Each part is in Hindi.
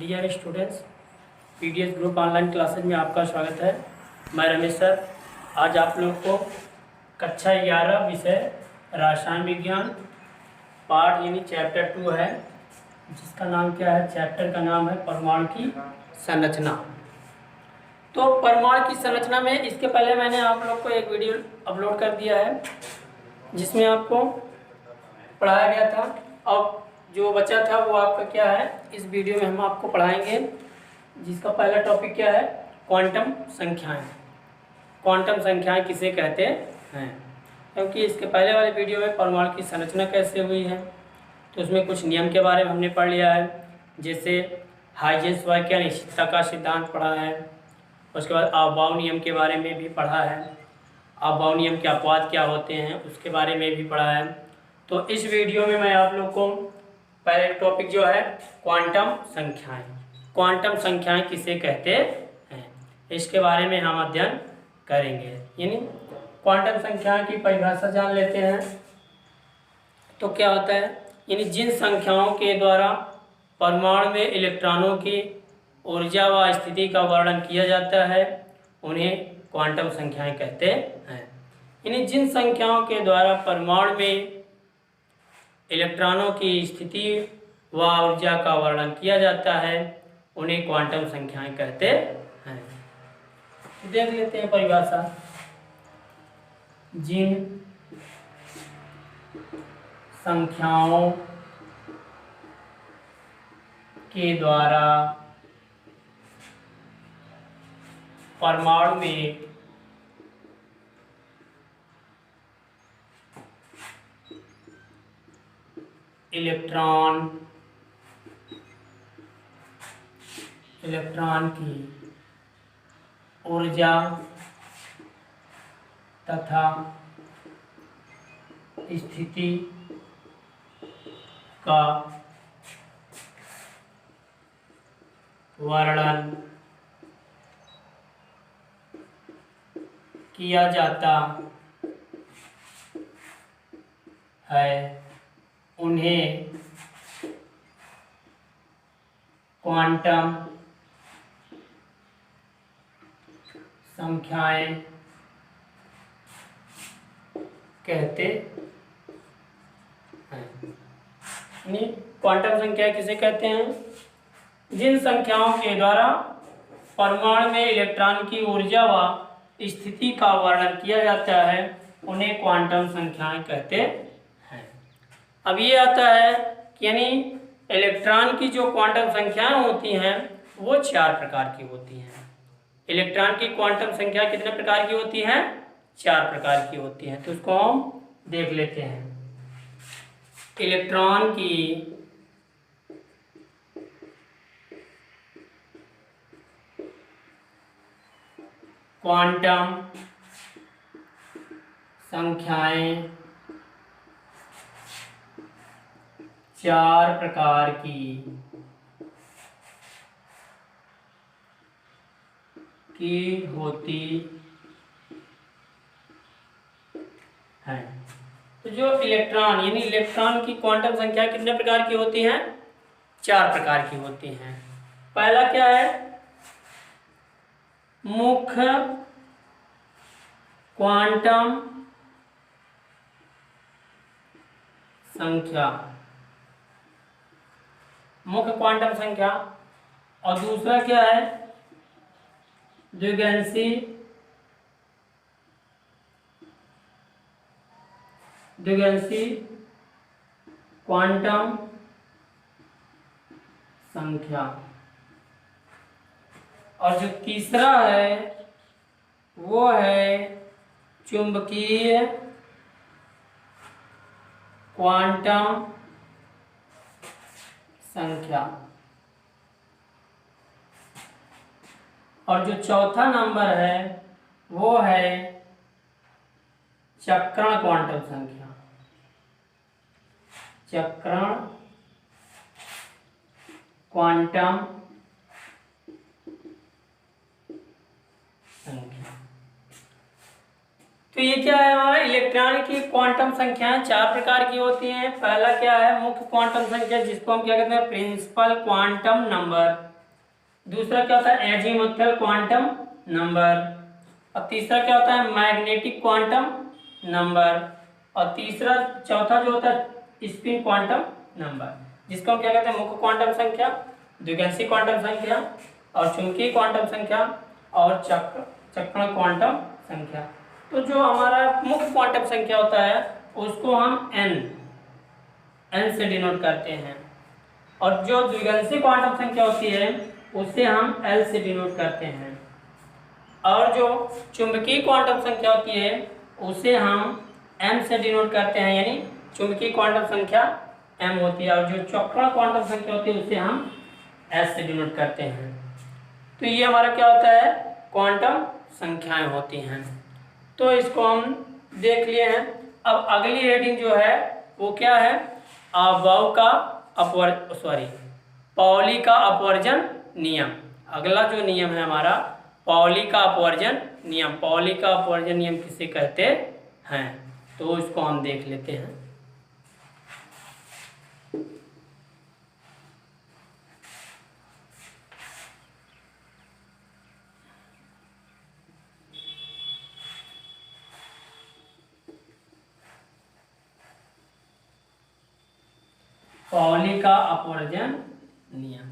Dear students, PDS group online classes में आपका स्वागत है। मैं रमेश सर। आज आप लोग को कक्षा 11 विषय रसायन विज्ञान पार्ट यानी चैप्टर 2 है, जिसका नाम क्या है? चैप्टर का नाम है परमाणु की संरचना। तो परमाणु की संरचना में इसके पहले मैंने आप लोग को एक वीडियो अपलोड कर दिया है, जिसमें आपको पढ़ाया गया था। अब जो बचा था वो आपका क्या है, इस वीडियो में हम आपको पढ़ाएंगे, जिसका पहला टॉपिक क्या है? क्वांटम संख्याएं। क्वांटम संख्याएं किसे कहते हैं? क्योंकि इसके पहले वाले वीडियो में परमाणु की संरचना कैसे हुई है, तो उसमें कुछ नियम के बारे में हमने पढ़ लिया है, जैसे हाइजेंसबर्ग की अनिश्चितता का सिद्धांत पढ़ा है। उसके बाद अफबाउ नियम के बारे में भी पढ़ा है। अफबाउ नियम के अपवाद क्या होते हैं उसके बारे में भी पढ़ा है। तो इस वीडियो में मैं आप लोग को पहले टॉपिक जो है क्वांटम संख्याएं, क्वांटम संख्याएं किसे कहते हैं, इसके बारे में हम अध्ययन करेंगे। यानी क्वांटम संख्याएं की परिभाषा जान लेते हैं। तो क्या होता है? यानी जिन संख्याओं के द्वारा परमाणु में इलेक्ट्रॉनों की ऊर्जा व स्थिति का वर्णन किया जाता है, उन्हें क्वांटम संख्याएं कहते हैं। यानी जिन संख्याओं के द्वारा परमाणु में इलेक्ट्रॉनों की स्थिति व ऊर्जा का वर्णन किया जाता है, उन्हें क्वांटम संख्याएं कहते हैं। देख लेते हैं परिभाषा। जिन संख्याओं के द्वारा परमाणु में इलेक्ट्रॉन की ऊर्जा तथा स्थिति का वर्णन किया जाता है, उन्हें क्वांटम संख्याएं कहते हैं। क्वांटम संख्याएं किसे कहते हैं? जिन संख्याओं के द्वारा परमाणु में इलेक्ट्रॉन की ऊर्जा व स्थिति का वर्णन किया जाता है, उन्हें क्वांटम संख्याएं कहते हैं। अब ये आता है कि यानी इलेक्ट्रॉन की जो क्वांटम संख्याएं होती हैं वो 4 प्रकार की होती हैं। इलेक्ट्रॉन की क्वांटम संख्या कितने प्रकार की होती हैं? 4 प्रकार की होती हैं। तो उसको हम देख लेते हैं। इलेक्ट्रॉन की क्वांटम संख्याएं 4 प्रकार की होती है। तो जो इलेक्ट्रॉन यानी इलेक्ट्रॉन की क्वांटम संख्या कितने प्रकार की होती हैं? 4 प्रकार की होती हैं। पहला क्या है? मुख्य क्वांटम संख्या, मुख्य क्वांटम संख्या। और दूसरा क्या है? द्विगंशी क्वांटम संख्या। और जो तीसरा है वो है चुंबकीय क्वांटम संख्या। और जो चौथा नंबर है वो है चक्रण क्वांटम संख्या। चक्रण क्वांटम संख्या। तो ये क्या है हमारा? इलेक्ट्रॉन की क्वांटम संख्याएं 4 प्रकार की होती हैं। पहला क्या है? मुख्य क्वांटम संख्या, जिसको हम क्या कहते हैं? Principal quantum number. दूसरा क्या होता है एजीमुथल क्वांटम नंबर, और तीसरा क्या होता है मैग्नेटिक क्वांटम नंबर, और तीसरा चौथा जो होता है स्पिन क्वांटम नंबर, जिसको हम क्या कहते हैं मुख्य क्वांटम संख्या, द्विगंशी क्वांटम संख्या और चुंबकीय क्वांटम संख्या और चक्रण क्वांटम संख्या। तो जो हमारा मुख्य क्वांटम संख्या होता है उसको हम एन से डिनोट करते हैं, और जो द्विगंशी क्वांटम संख्या होती है उसे हम एल से डिनोट करते हैं, और जो चुंबकीय क्वांटम संख्या होती है उसे हम एम से डिनोट करते हैं, यानी चुंबकीय क्वांटम संख्या एम होती है, और जो चक्रण क्वांटम संख्या होती है उसे हम एस से डिनोट करते हैं। तो ये हमारा क्या होता है क्वांटम संख्याएं होती हैं। तो इसको हम देख लिए हैं। अब अगली हेडिंग जो है वो क्या है, अबॉव का पाउली का अपवर्जन नियम। अगला जो नियम है हमारा पाउली का अपवर्जन नियम। पाउली का अपवर्जन नियम किसे कहते हैं, तो इसको हम देख लेते हैं। पाउली का अपवर्जन नियम।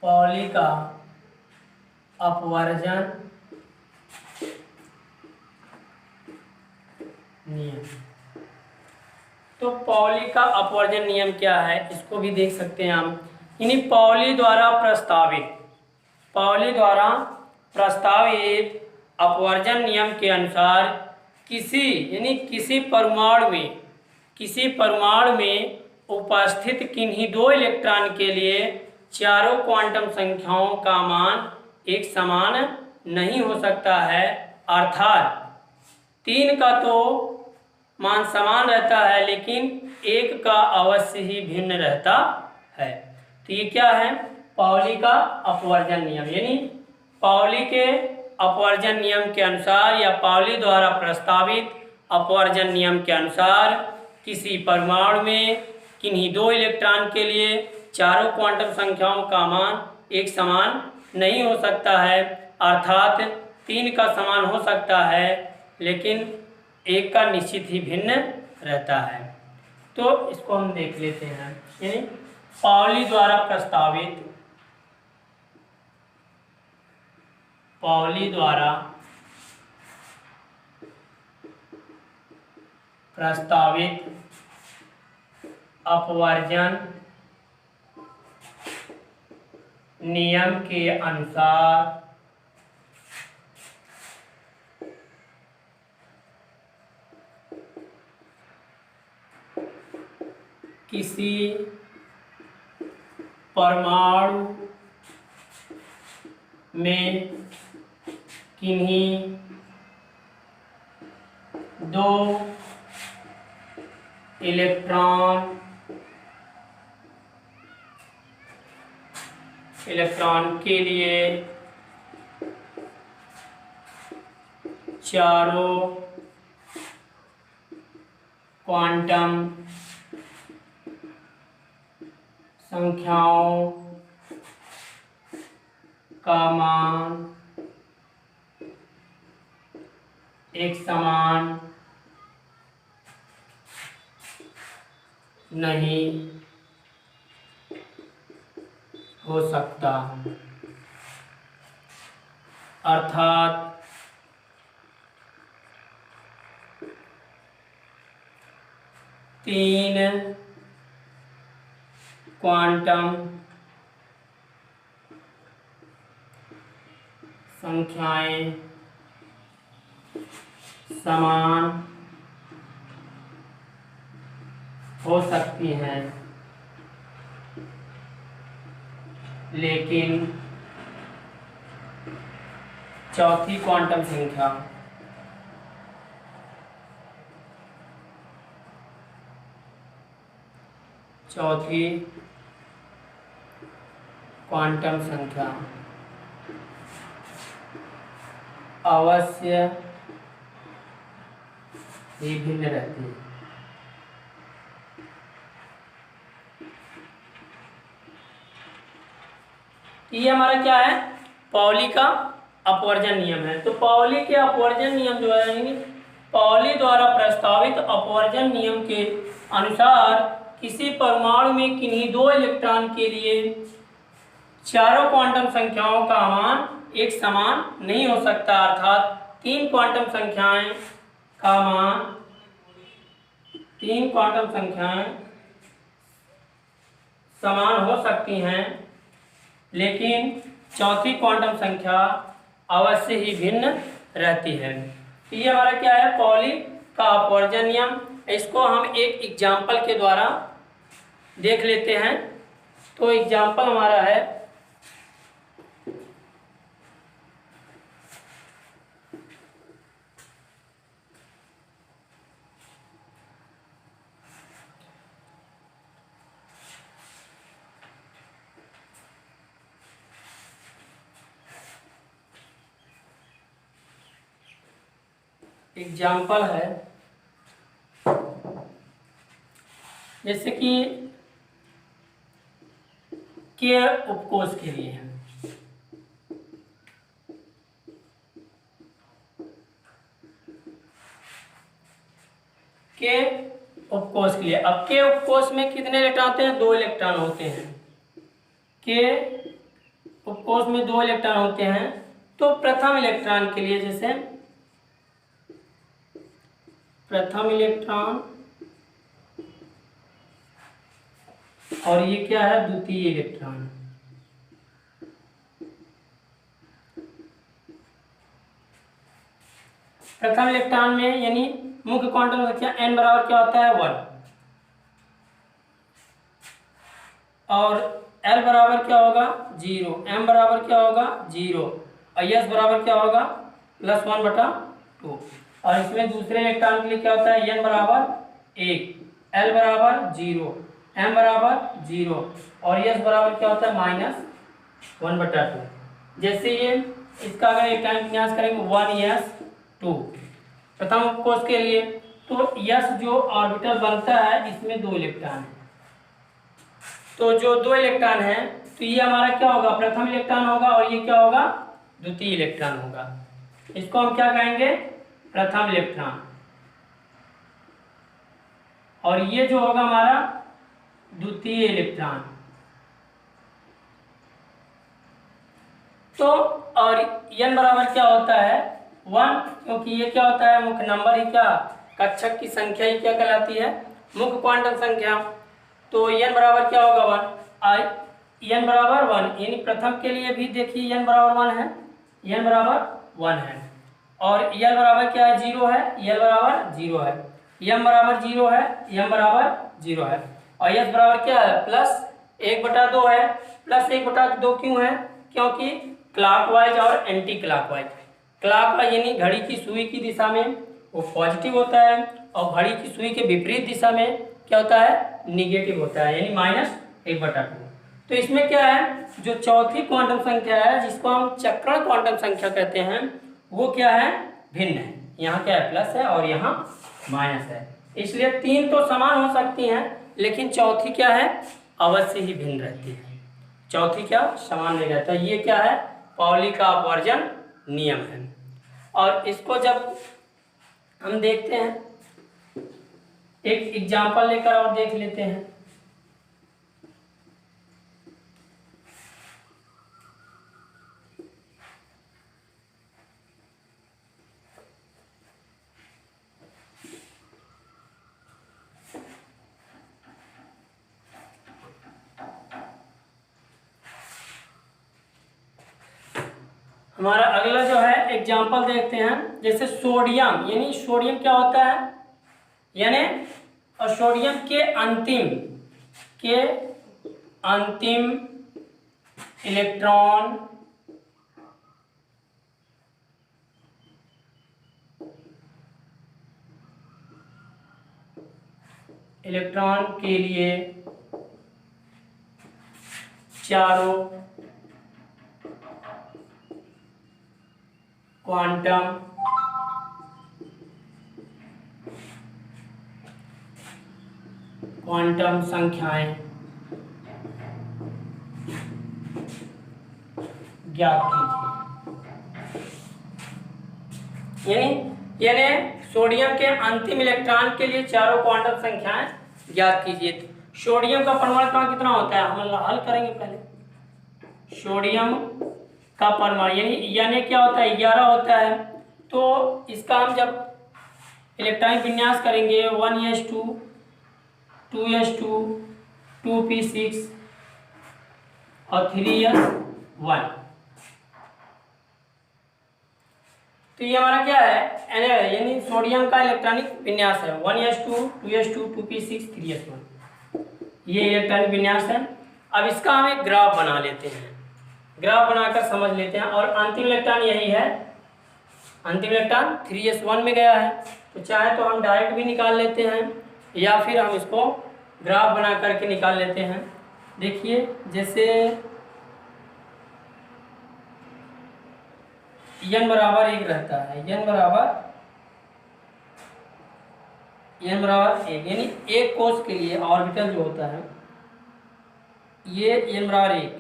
पाउली का अपवर्जन नियम। तो पाउली का अपवर्जन नियम क्या है इसको भी देख सकते हैं हम। यानी पाउली द्वारा प्रस्तावित अपवर्जन नियम के अनुसार किसी परमाणु में उपस्थित किन्हीं दो इलेक्ट्रॉन के लिए चारों क्वांटम संख्याओं का मान एक समान नहीं हो सकता है, अर्थात 3 का तो मान समान रहता है लेकिन 1 का अवश्य ही भिन्न रहता है। तो ये क्या है पाउली का अपवर्जन नियम, यानी पाउली के अपवर्जन नियम के अनुसार या पाउली द्वारा प्रस्तावित अपवर्जन नियम के अनुसार किसी परमाणु में किन्हीं दो इलेक्ट्रॉन के लिए चारों क्वांटम संख्याओं का मान एक समान नहीं हो सकता है, अर्थात 3 का समान हो सकता है लेकिन 1 का निश्चित ही भिन्न रहता है। तो इसको हम देख लेते हैं। यानी पाउली द्वारा प्रस्तावित अपवर्जन नियम के अनुसार किसी परमाणु में किन्हीं दो इलेक्ट्रॉन के लिए चारों क्वांटम संख्याओं का मान एक समान नहीं हो सकता, अर्थात तीन क्वांटम संख्याएं समान हो सकती हैं लेकिन चौथी क्वांटम क्वांटम संख्या अवश्य ही भिन्न रहती है। ये हमारा क्या है, पाउली का अपवर्जन नियम है। तो पाउली के अपवर्जन नियम जो है, यानी पाउली द्वारा प्रस्तावित अपवर्जन नियम के अनुसार किसी परमाणु में किन्हीं दो इलेक्ट्रॉन के लिए चारों क्वांटम संख्याओं का मान एक समान नहीं हो सकता, अर्थात तीन क्वांटम संख्याएं समान हो सकती हैं, लेकिन चौथी क्वांटम संख्या अवश्य ही भिन्न रहती है। तो ये हमारा क्या है, पाउली का अपवर्जन नियम। इसको हम एक एग्जाम्पल के द्वारा देख लेते हैं। तो एग्जाम्पल हमारा है, एग्जाम्पल है जैसे कि के उपकोष के लिए है। के उपकोष के लिए, अब के उपकोष में कितने इलेक्ट्रॉन होते हैं, दो इलेक्ट्रॉन होते हैं। के उपकोष में दो इलेक्ट्रॉन होते हैं। तो प्रथम इलेक्ट्रॉन के लिए, जैसे प्रथम इलेक्ट्रॉन और ये क्या है, द्वितीय इलेक्ट्रॉन। प्रथम इलेक्ट्रॉन में यानी मुख्य क्वांटम संख्या n बराबर क्या होता है, 1, और l बराबर क्या होगा, 0, m बराबर क्या होगा, 0, और s बराबर क्या होगा, +1/2। और इसमें दूसरे इलेक्ट्रॉन के लिए क्या होता है, n बराबर 1, l बराबर 0, m बराबर 0, और s बराबर क्या होता है, -1/2। जैसे ये इसका अगर इलेक्ट्रॉन विन्यास करेंगे 1s2 प्रथम उपकोष के लिए, तो s जो ऑर्बिटल बनता है इसमें दो इलेक्ट्रॉन है। तो जो दो इलेक्ट्रॉन है, तो ये हमारा क्या होगा, प्रथम इलेक्ट्रॉन होगा, और ये क्या होगा, द्वितीय इलेक्ट्रॉन होगा। इसको हम क्या कहेंगे, प्रथम इलेक्ट्रॉन। और ये जो होगा हमारा द्वितीय इलेक्ट्रॉन। तो और n बराबर क्या होता है, 1, क्योंकि ये क्या होता है, मुख्य नंबर ही क्या, कक्षक की संख्या ही क्या कहलाती है, मुख्य क्वांटम संख्या। तो n बराबर क्या होगा, 1, n बराबर 1, यानी प्रथम के लिए भी देखिए n बराबर 1 है, n बराबर 1 है, और l बराबर क्या है, 0 है, l बराबर 0 है, m बराबर 0 है, m बराबर 0 है, और s बराबर क्या है, +1/2 है। +1/2 क्यों है, क्योंकि क्लॉकवाइज और एंटी क्लॉकवाइज। क्लॉकवाइज यानी घड़ी की सुई की दिशा में वो पॉजिटिव होता है, और घड़ी की सुई के विपरीत दिशा में क्या होता है, निगेटिव होता है, यानी -1/2। तो इसमें क्या है, जो चौथी क्वांटम संख्या है जिसको हम चक्रण क्वांटम संख्या कहते हैं, वो क्या है, भिन्न है। यहाँ क्या है, प्लस है और यहाँ माइनस है। इसलिए तीन तो समान हो सकती हैं, लेकिन चौथी क्या है, अवश्य ही भिन्न रहती है। चौथी क्या, समान नहीं रहता। ये क्या है, पाउली का अपवर्जन नियम है। और इसको जब हम देखते हैं, एक एग्जाम्पल लेकर और देख लेते हैं। हमारा अगला जो है एग्जाम्पल देखते हैं। जैसे सोडियम, यानी सोडियम क्या होता है, यानी और सोडियम के अंतिम इलेक्ट्रॉन के लिए चारों क्वांटम संख्याएं ज्ञात कीजिए। यानी सोडियम के अंतिम इलेक्ट्रॉन के लिए चारों क्वांटम संख्याएं ज्ञात कीजिए। सोडियम का परमाणु क्रमांक कितना होता है, हम हल करेंगे पहले। सोडियम का परमाणु यानी क्या होता है, 11 होता है। तो इसका हम जब इलेक्ट्रॉनिक विन्यास करेंगे 1s2 2s2 2p6 और 3s1, तो ये हमारा क्या है, यानी सोडियम का इलेक्ट्रॉनिक विन्यास है 1s2 2s2 2p6 3s1, ये इलेक्ट्रॉनिक विन्यास है। अब इसका हम एक ग्राफ बना लेते हैं, ग्राफ बनाकर समझ लेते हैं। और अंतिम इलेक्ट्रॉन यही है, अंतिम इलेक्ट्रॉन 3s1 में गया है। तो चाहे तो हम डायरेक्ट भी निकाल लेते हैं या फिर हम इसको ग्राफ बना करके निकाल लेते हैं। देखिए जैसे n बराबर 1 रहता है, n बराबर 1, यानी एक कोष के लिए ऑर्बिटल जो होता है ये n बराबर 1,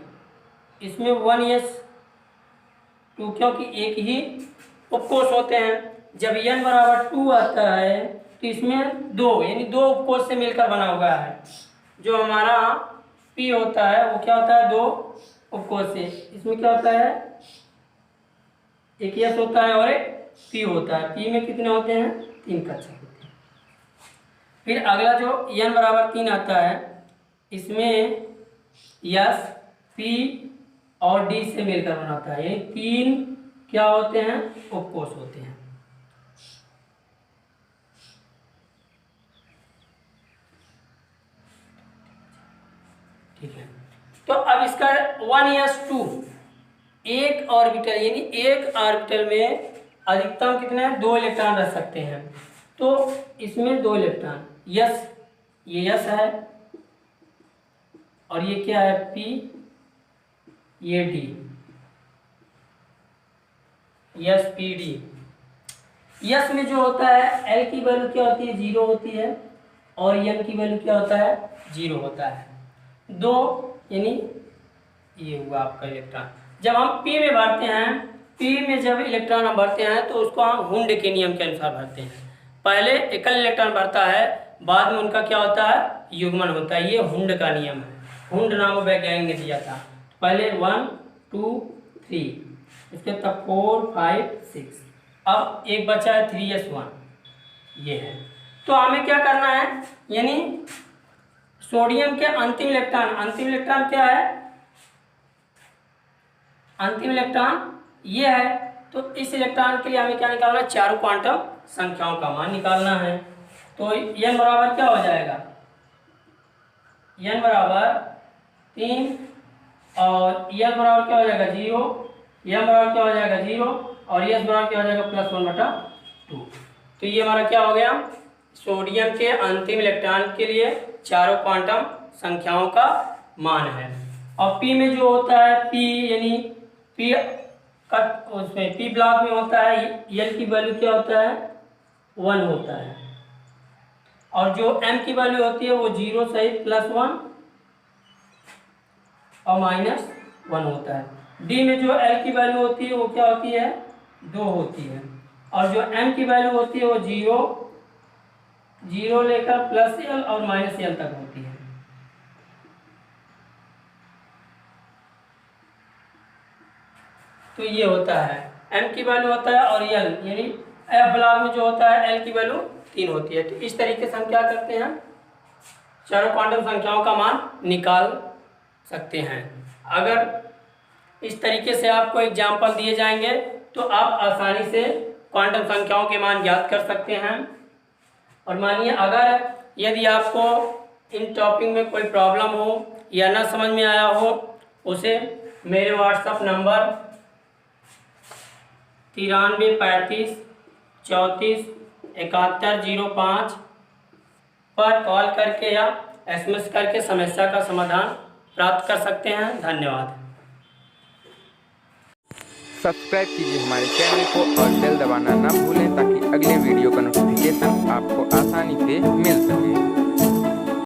इसमें 1s2 क्योंकि एक ही उपकोष होते हैं। जब n बराबर 2 आता है तो इसमें दो यानी दो उपकोष से मिलकर बना हुआ है। जो हमारा p होता है वो क्या होता है, दो उपकोष से। इसमें क्या होता है, एक s होता है और एक p होता है। p में कितने होते हैं, 3 कक्षक होते हैं। फिर अगला जो n बराबर 3 आता है, इसमें s p और d से मिलकर बनाता है, ये 3 क्या होते हैं, उपकोष होते हैं। ठीक है, तो अब इसका 1s2 एक ऑर्बिटल यानी एक ऑर्बिटल में अधिकतम कितने, 2 इलेक्ट्रॉन रख सकते हैं। तो इसमें 2 इलेक्ट्रॉन यस, ये यस है और ये क्या है p, ये d, yes P D. Yes में जो होता है l की वैल्यू क्या होती है, 0 होती है और n की वैल्यू क्या होता है, 0 होता है। 2 यानी ये हुआ आपका इलेक्ट्रॉन। जब हम p में भरते हैं, p में जब इलेक्ट्रॉन हम भरते हैं तो उसको हम हुंड के नियम के अनुसार भरते हैं। पहले एकल इलेक्ट्रॉन भरता है, बाद में उनका क्या होता है, युग्मन होता है। ये हुंड का नियम है, हुंड नाम वैज्ञानिक ने दिया था। पहले 1 2 3, इसके तब 4 5 6, अब एक बचा है 3s1, ये है। तो हमें क्या करना है, यानी सोडियम के अंतिम इलेक्ट्रॉन क्या है, अंतिम इलेक्ट्रॉन ये है। तो इस इलेक्ट्रॉन के लिए हमें क्या निकालना है, चारों क्वांटम संख्याओं का मान निकालना है। तो n बराबर क्या हो जाएगा, n बराबर 3 और s बराबर क्या हो जाएगा 0, m बराबर क्या हो जाएगा 0 और s बराबर क्या हो जाएगा +1/2। तो ये हमारा क्या हो गया, सोडियम के अंतिम इलेक्ट्रॉन के लिए चारों क्वांटम संख्याओं का मान है। और p में जो होता है p यानी p का उसमें p ब्लॉक में होता है, l की वैल्यू क्या होता है, 1 होता है। और जो m की वैल्यू होती है वो 0 सहित +1 और -1 होता है। d में जो l की वैल्यू होती है वो क्या होती है, 2 होती है। और जो m की वैल्यू होती है वो 0 लेकर +l और -l तक होती है। तो ये होता है m की वैल्यू होता है और l यानी f ब्लॉक में जो होता है l की वैल्यू 3 होती है। तो इस तरीके से हम क्या करते हैं, चारों क्वांटम संख्याओं का मान निकाल सकते हैं। अगर इस तरीके से आपको एग्जाम्पल दिए जाएंगे तो आप आसानी से क्वांटम संख्याओं के मान ज्ञात कर सकते हैं। और मानिए अगर यदि आपको इन टॉपिक में कोई प्रॉब्लम हो या ना समझ में आया हो, उसे मेरे व्हाट्सएप नंबर 93 35 34 71 05 पर कॉल करके या SMS करके समस्या का समाधान प्राप्त कर सकते हैं। धन्यवाद। सब्सक्राइब कीजिए हमारे चैनल को और बेल दबाना ना भूलें ताकि अगले वीडियो का नोटिफिकेशन आपको